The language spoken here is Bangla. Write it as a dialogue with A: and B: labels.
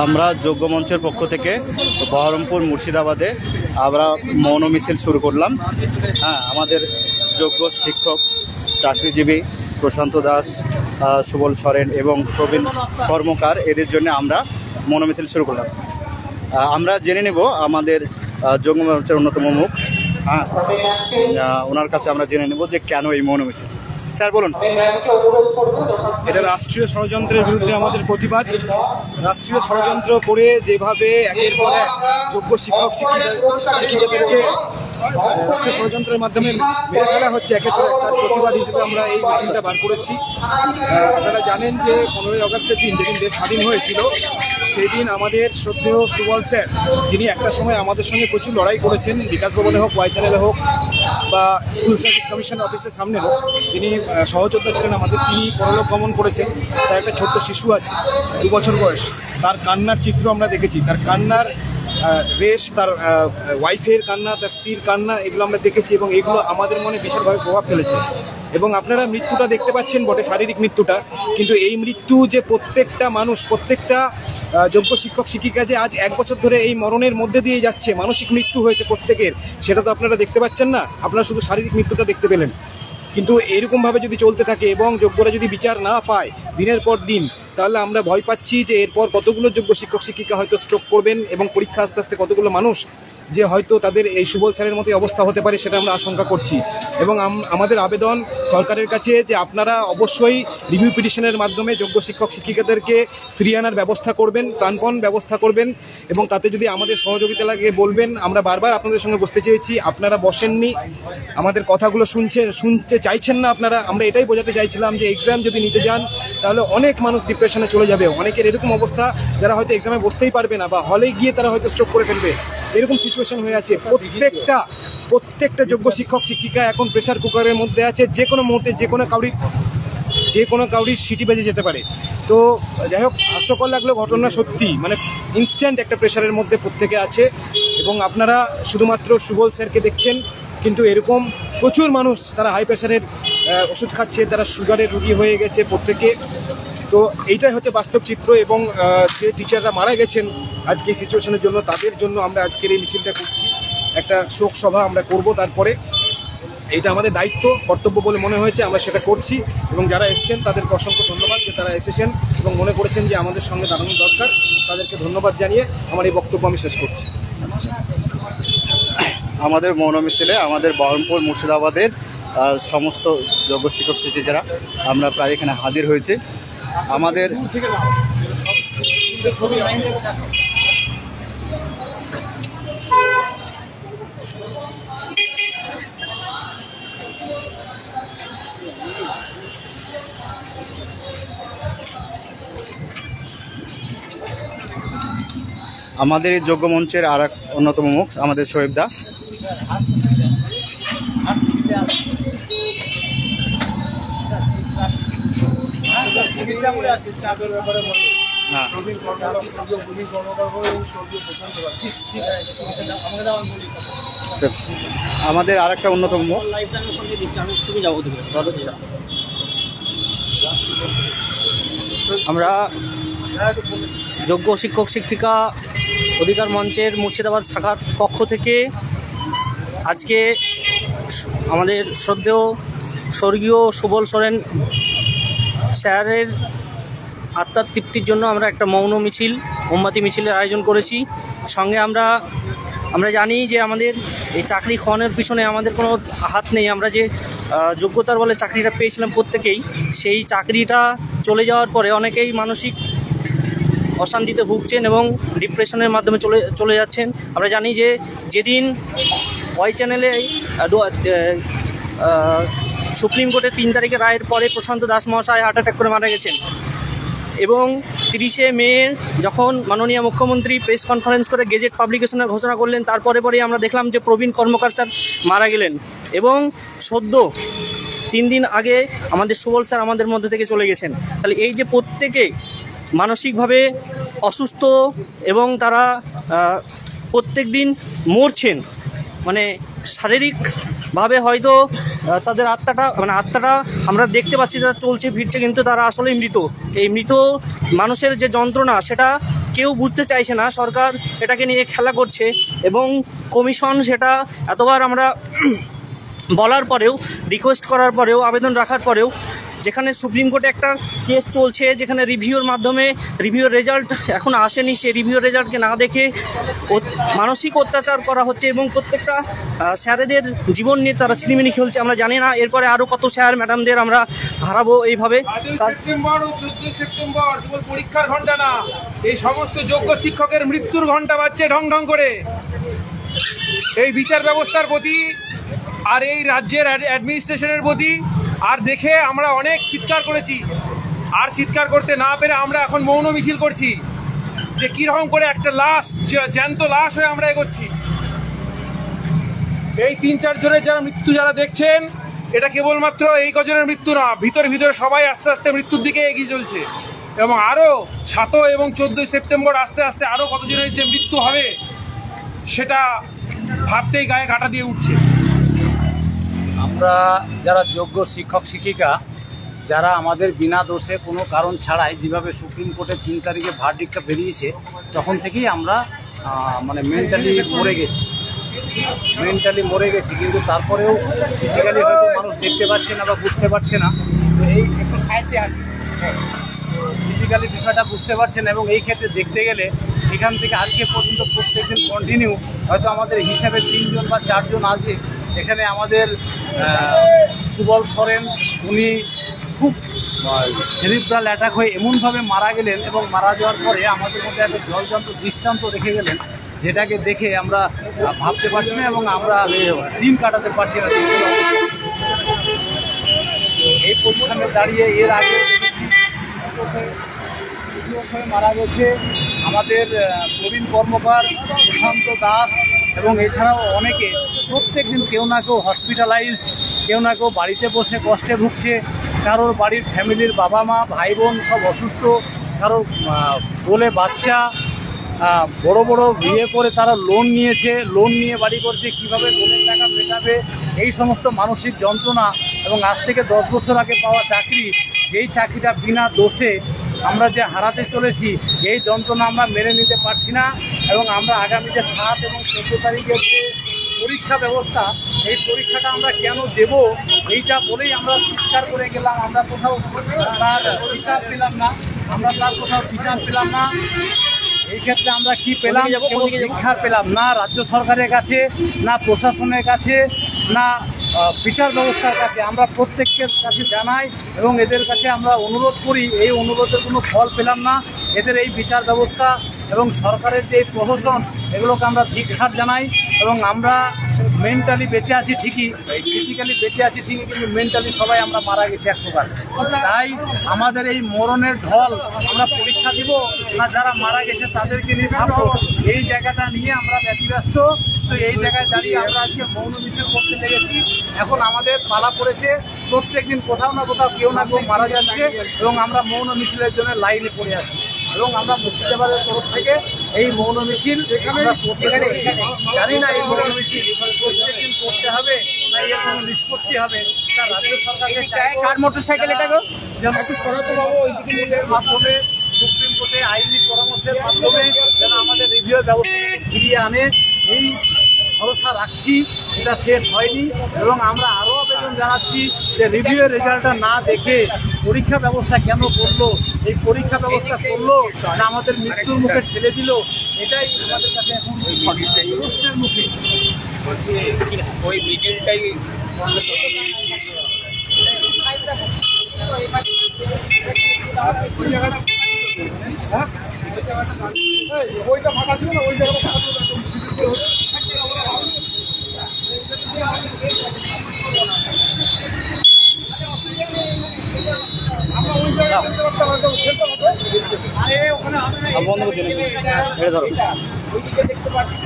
A: আমরা যোগ্য মঞ্চের পক্ষ থেকে বহরমপুর মুর্শিদাবাদে আমরা মৌন মিছিল শুরু করলাম। আমাদের যোগ্য শিক্ষক, চাকরিজীবী প্রশান্ত দাস, সুবল সরেন এবং প্রবীণ কর্মকার, এদের জন্য আমরা মৌন মিছিল শুরু করলাম। আমরা জেনে নেব আমাদের যোগ্য মঞ্চের অন্যতম মুখ, ওনার কাছে আমরা জেনে নেব যে কেন এই মৌন মিছিল। স্যার বলুন।
B: এটা রাষ্ট্রীয় ষড়যন্ত্রের বিরুদ্ধে আমাদের প্রতিবাদ। রাষ্ট্রীয় ষড়যন্ত্র করে যেভাবে একের পর এক যোগ্য শিক্ষক শিক্ষিকাদেরকে রাষ্ট্রীয় ষড়যন্ত্রের মাধ্যমে মেরে ফেলা হচ্ছে একের পর এক, তার প্রতিবাদ হিসেবে আমরা এই মিছিলটা বার করেছি। আপনারা জানেন যে 15ই আগস্টের দিন, যেদিন দেশ স্বাধীন হয়েছিল, সেই দিন আমাদের শ্রদ্ধেয় সুবল স্যার, যিনি একটা সময় আমাদের সঙ্গে প্রচুর লড়াই করেছেন, বিকাশ ভবনে হোক, ওয়াই চ্যানেলে হোক বা স্কুল সার্ভিস কমিশন অফিসের সামনে হোক, যিনি সহযোদ্ধা ছিলেন আমাদের, তিনি পরলোক গমন করেছেন। তার একটা ছোট্ট শিশু আছে, 2 বছর বয়স। তার কান্নার চিত্র আমরা দেখেছি, তার কান্নার রেশ, তার ওয়াইফের কান্না, তার স্ত্রীর কান্না, এগুলো আমরা দেখেছি এবং এগুলো আমাদের মনে বিশালভাবে প্রভাব ফেলেছে। এবং আপনারা মৃত্যুটা দেখতে পাচ্ছেন বটে, শারীরিক মৃত্যুটা, কিন্তু এই মৃত্যু যে প্রত্যেকটা মানুষ, প্রত্যেকটা যোগ্য শিক্ষক শিক্ষিকা যে আজ 1 বছর ধরে এই মরণের মধ্যে দিয়ে যাচ্ছে, মানসিক মৃত্যু হয়েছে প্রত্যেকের, সেটা তো আপনারা দেখতে পাচ্ছেন না। আপনারা শুধু শারীরিক মৃত্যুটা দেখতে পেলেন। কিন্তু এরকমভাবে যদি চলতে থাকে এবং যোগ্যরা যদি বিচার না পায় দিনের পর দিন, তাহলে আমরা ভয় পাচ্ছি যে এরপর কতগুলো যোগ্য শিক্ষক শিক্ষিকা হয়তো স্ট্রোক করবেন এবং পরীক্ষা আস্তে আস্তে কতগুলো মানুষ যে হয়তো তাদের এই সুবল স্যারের মতো অবস্থা হতে পারে, সেটা আমরা আশঙ্কা করছি। এবং আমাদের আবেদন সরকারের কাছে যে আপনারা অবশ্যই রিভিউ পিটিশনের মাধ্যমে যোগ্য শিক্ষক শিক্ষিকাদেরকে ফিরিয়ে আনার ব্যবস্থা করবেন, প্রাণপণ ব্যবস্থা করবেন, এবং তাতে যদি আমাদের সহযোগিতা লাগে বলবেন। আমরা বারবার আপনাদের সঙ্গে বসতে চেয়েছি, আপনারা বসেননি, আমাদের কথাগুলো শুনতে চাইছেন না আপনারা। আমরা এটাই বোঝাতে চাইছিলাম যে এক্সাম যদি নিতে যান তাহলে অনেক মানুষ ডিপ্রেশনে চলে যাবে, অনেকের এরকম অবস্থা যারা হয়তো এক্সামে বসতেই পারবে না বা হলে গিয়ে তারা হয়তো স্ট্রোক করে ফেলবে, এরকম সিচুয়েশন হয়ে আছে। প্রত্যেকটা যোগ্য শিক্ষক শিক্ষিকা এখন প্রেসার কুকারের মধ্যে আছে, যে কোনো মুহূর্তে যে কোনো কাউরির সিটি বেজে যেতে পারে। তো যাই হোক, হাস্যকর লাগলো ঘটনা, সত্যি মানে ইনস্ট্যান্ট একটা প্রেশারের মধ্যে প্রত্যেকে আছে। এবং আপনারা শুধুমাত্র সুবল স্যারকে দেখছেন, কিন্তু এরকম প্রচুর মানুষ, তারা হাই প্রেশারের ওষুধ খাচ্ছে, তারা সুগারের রোগী হয়ে গেছে প্রত্যেকে। তো এইটাই হচ্ছে বাস্তব চিত্র। এবং যে টিচাররা মারা গেছেন আজকে এই সিচুয়েশনের জন্য, তাদের জন্য আমরা আজকের এই মিছিলটা করছি। একটা শোক সভা আমরা করব, তারপরে এইটা আমাদের দায়িত্ব, কর্তব্য বলে মনে হয়েছে, আমরা সেটা করছি। এবং যারা এসেছেন তাদেরকে অসংখ্য ধন্যবাদ যে তারা এসেছেন এবং মনে করেছেন যে আমাদের সঙ্গে দাঁড়ানো দরকার। তাদেরকে ধন্যবাদ জানিয়ে আমার এই বক্তব্য আমি শেষ করছি।
A: আমাদের মৌন মিছিলে আমাদের বহরমপুর মুর্শিদাবাদের সমস্ত যোগ্য শিক্ষক শিক্ষিকারা আমরা প্রায় এখানে হাজির হয়েছি। আমাদের এই যোগ্য মঞ্চের আর এক অন্যতম মুখ আমাদের শোয়েব দা। আমাদের আর একটা অন্যতম মুখ
C: আমরা যোগ্য শিক্ষক শিক্ষিকা অধিকার মঞ্চের মুর্শিদাবাদ শাখার পক্ষ থেকে আজকে আমাদের শ্রদ্ধেয় স্বর্গীয় সুবল সরেন স্যারের আত্মার তৃপ্তির জন্য আমরা একটা মৌন মিছিল, মোমবাতি মিছিলের আয়োজন করেছি। সঙ্গে আমরা জানি যে আমাদের এই চাকরি খাওয়ানোর পিছনে আমাদের কোনো হাত নেই। আমরা যে যোগ্যতার বলে চাকরিটা পেয়েছিলাম প্রত্যেকেই, সেই চাকরিটা চলে যাওয়ার পরে অনেকেই মানসিক অশান্তিতে ভুগছেন এবং ডিপ্রেশনের মাধ্যমে চলে যাচ্ছেন। আমরা জানি যে যেদিন ওয়াই চ্যানেলে সুপ্রিম কোর্টের 3 তারিখে রায়ের পরে প্রশান্ত দাস মহাশয় হার্ট অ্যাটাক করে মারা গেছেন, এবং 30শে মে যখন মাননীয় মুখ্যমন্ত্রী প্রেস কনফারেন্স করে গেজেট পাবলিকেশনের ঘোষণা করলেন, তারপরে আমরা দেখলাম যে প্রবীণ কর্মকার স্যার মারা গেলেন। এবং সদ্য 3 দিন আগে আমাদের সুবল স্যার আমাদের মধ্যে থেকে চলে গেছেন। তাহলে এই যে প্রত্যেকে মানসিকভাবে অসুস্থ এবং তারা প্রত্যেক দিন মরছেন, মানে শারীরিকভাবে হয়তো তাদের আত্মাটা আমরা দেখতে পাচ্ছি তারা চলছে ফিরছে, কিন্তু তারা আসলে মৃত। এই মৃত মানুষের যে যন্ত্রণা, সেটা কেউ বুঝতে চাইছে না। সরকার এটাকে নিয়ে খেলা করছে এবং কমিশন সেটা এতবার আমরা বলার পরেও, রিকোয়েস্ট করার পরেও, আবেদন রাখার পরেও, যেখানে সুপ্রিম কোর্টে একটা কেস চলছে, যেখানে রিভিউর মাধ্যমে রিভিউর রেজাল্ট এখন আসেনি, সেই রিভিউর রেজাল্টকে না দেখে মানসিক অত্যাচার করা হচ্ছে এবং প্রত্যেকটা স্যারেদের জীবন নিয়ে তারা ছিনিমিনি খেলছে। আমরা জানি না এরপরে আরও কত স্যার ম্যাডামদের আমরা হারাবো এইভাবে।
D: সেপ্টেম্বর ও 14 সেপ্টেম্বর কেবল পরীক্ষার ঘন্টা না, এই সমস্ত যোগ্য শিক্ষকের মৃত্যুর ঘন্টা বাজছে ঢং ঢং করে। এই বিচার ব্যবস্থার প্রতি আর এই রাজ্যের অ্যাডমিনিস্ট্রেশনের প্রতি আর দেখে আমরা অনেক চিৎকার করেছি, আর চিৎকার করতে না পেরে আমরা এখন মৌন মিছিল করছি যে কীরকম করে একটা লাশ, জ্যান্ত লাশ হয়ে আমরা এগোচ্ছি। এই 3-4 জনের যারা মৃত্যু যারা দেখছেন, এটা কেবলমাত্র এই কজনের মৃত্যু না, ভিতরে ভিতরে সবাই আস্তে আস্তে মৃত্যুর দিকে এগিয়ে চলছে এবং আরও 7 এবং 14 সেপ্টেম্বর আস্তে আস্তে আরও কতজনের যে মৃত্যু হবে সেটা ভাবতেই গায়ে কাঁটা দিয়ে উঠছে।
E: আমরা যারা যোগ্য শিক্ষক শিক্ষিকা, যারা আমাদের বিনা দোষে কোনো কারণ ছাড়াই যেভাবে সুপ্রিম কোর্টের 3 তারিখে ভার্ডিক্টটা বেরিয়েছে, তখন থেকেই আমরা মেন্টালি মরে গেছি। কিন্তু তারপরেও ফিজিক্যালি হয়তো মানুষ দেখতে পাচ্ছে না বা বুঝতে পারছে না, তো এই একটু সাইডে ফিজিক্যালি বিষয়টা বুঝতে পারছে না। এবং এই ক্ষেত্রে দেখতে গেলে সেখান থেকে আজকে পর্যন্ত প্রত্যেকদিন কন্টিনিউ হয়তো আমাদের হিসাবে 3 জন বা 4 জন আছে। এখানে আমাদের সুবল সরেন, উনি খুব সেরিব্রাল অ্যাটাক হয়ে এমনভাবে মারা গেলেন এবং মারা যাওয়ার পরে আমাদের মধ্যে একটা জলযন্ত্র দৃষ্টান্ত রেখে গেলেন, যেটাকে দেখে আমরা ভাবতে পারছি না এবং আমরা দিন কাটাতে পারছি না। এই পজিশনে দাঁড়িয়ে এর আগে মারা গেছে আমাদের প্রবীণ কর্মকার, প্রশান্ত দাস এবং এছাড়াও অনেকে। প্রত্যেক দিন কেউ না কেউ হসপিটালাইজড, কেউ না কেউ বাড়িতে বসে কষ্টে ভুগছে, কারোর বাড়ির ফ্যামিলির বাবা মা ভাই বোন সব অসুস্থ, কারোর কোলে বাচ্চা, বড় বড় বিয়ে করে তারা লোন নিয়েছে, লোন নিয়ে বাড়ি করছে, কিভাবে লোনের টাকা মেটাবে, এই সমস্ত মানসিক যন্ত্রণা। এবং আজ থেকে 10 বছর আগে পাওয়া চাকরি, যেই চাকরিটা বিনা দোষে আমরা যে হারাতে চলেছি, এই যন্ত্রণা আমরা মেনে নিতে পারছি না। এবং আমরা আগামীতে 7 এবং 14 তারিখের যে পরীক্ষা ব্যবস্থা, এই পরীক্ষাটা আমরা কেন দেব, এইটা বলেই আমরা চিৎকার করে গেলাম। আমরা কোথাও তার বিচার পেলাম না, এই ক্ষেত্রে আমরা কি পেলাম? শিক্ষা পেলাম না রাজ্য সরকারের কাছে, না প্রশাসনের কাছে, না বিচার ব্যবস্থার কাছে। আমরা প্রত্যেকের কাছে জানাই এবং এদের কাছে আমরা অনুরোধ করি, এই অনুরোধের কোনো ফল পেলাম না। এদের এই বিচার ব্যবস্থা এবং সরকারের যে প্রশাসন, এগুলোকে আমরা ধিক্কার জানাই। এবং আমরা মেন্টালি বেঁচে আছি ঠিকই, ফিজিক্যালি বেঁচে আছি ঠিকই, কিন্তু মেন্টালি সবাই আমরা মারা গেছি এক প্রকার। তাই আমাদের এই মরণের ঢল আমরা পরীক্ষা দিব না যারা মারা গেছে তাদেরকে নিয়ে ভাববো, এই জায়গাটা নিয়ে আমরা ব্যতিব্যস্ত। তো এই জায়গায় দাঁড়িয়ে আমরা আজকে মৌন মিছিল করতে লেগেছি। এখন আমাদের পালা পড়েছে, প্রত্যেকদিন কোথাও না কোথাও কেউ না কেউ মারা যাচ্ছে এবং আমরা মৌন মিছিলের জন্য লাইনে পড়ে আছি। এবং আমরা মুর্শিদাবাদের তরফ থেকে এই মৌন মিছিল জানি না, এই মৌন মিছিল প্রত্যেকদিন করতে হবে না এর কোনো নিষ্পত্তি হবে, তা রাজ্য সরকারকে মোটরসাইকেল মাধ্যমে সুপ্রিম কোর্টে আইনি পরামর্শের মাধ্যমে যেন আমাদের রিভিউ ব্যবস্থাকে ফিরিয়ে আনে, এই ভরসা রাখছি। এটা শেষ হয়নি এবং আমরা আরও আবেদন জানাচ্ছি যে রিভিউয়ের রেজাল্টটা না দেখে পরীক্ষা ব্যবস্থা কেন করলো, এই পরীক্ষা ব্যবস্থা করলো না আমাদের মৃত্যুর মুখে ঠেলে দিল, এটাই আমাদের কাছে এখন প্রশ্নের মুখে। ওই মিছিলটাই ওইটা ফাঁকা ছিল না, ওই জায়গাটা ফাঁকা ছিল।
A: বন্ধ করে দিন, ধরো।
D: দেখতে পাচ্ছি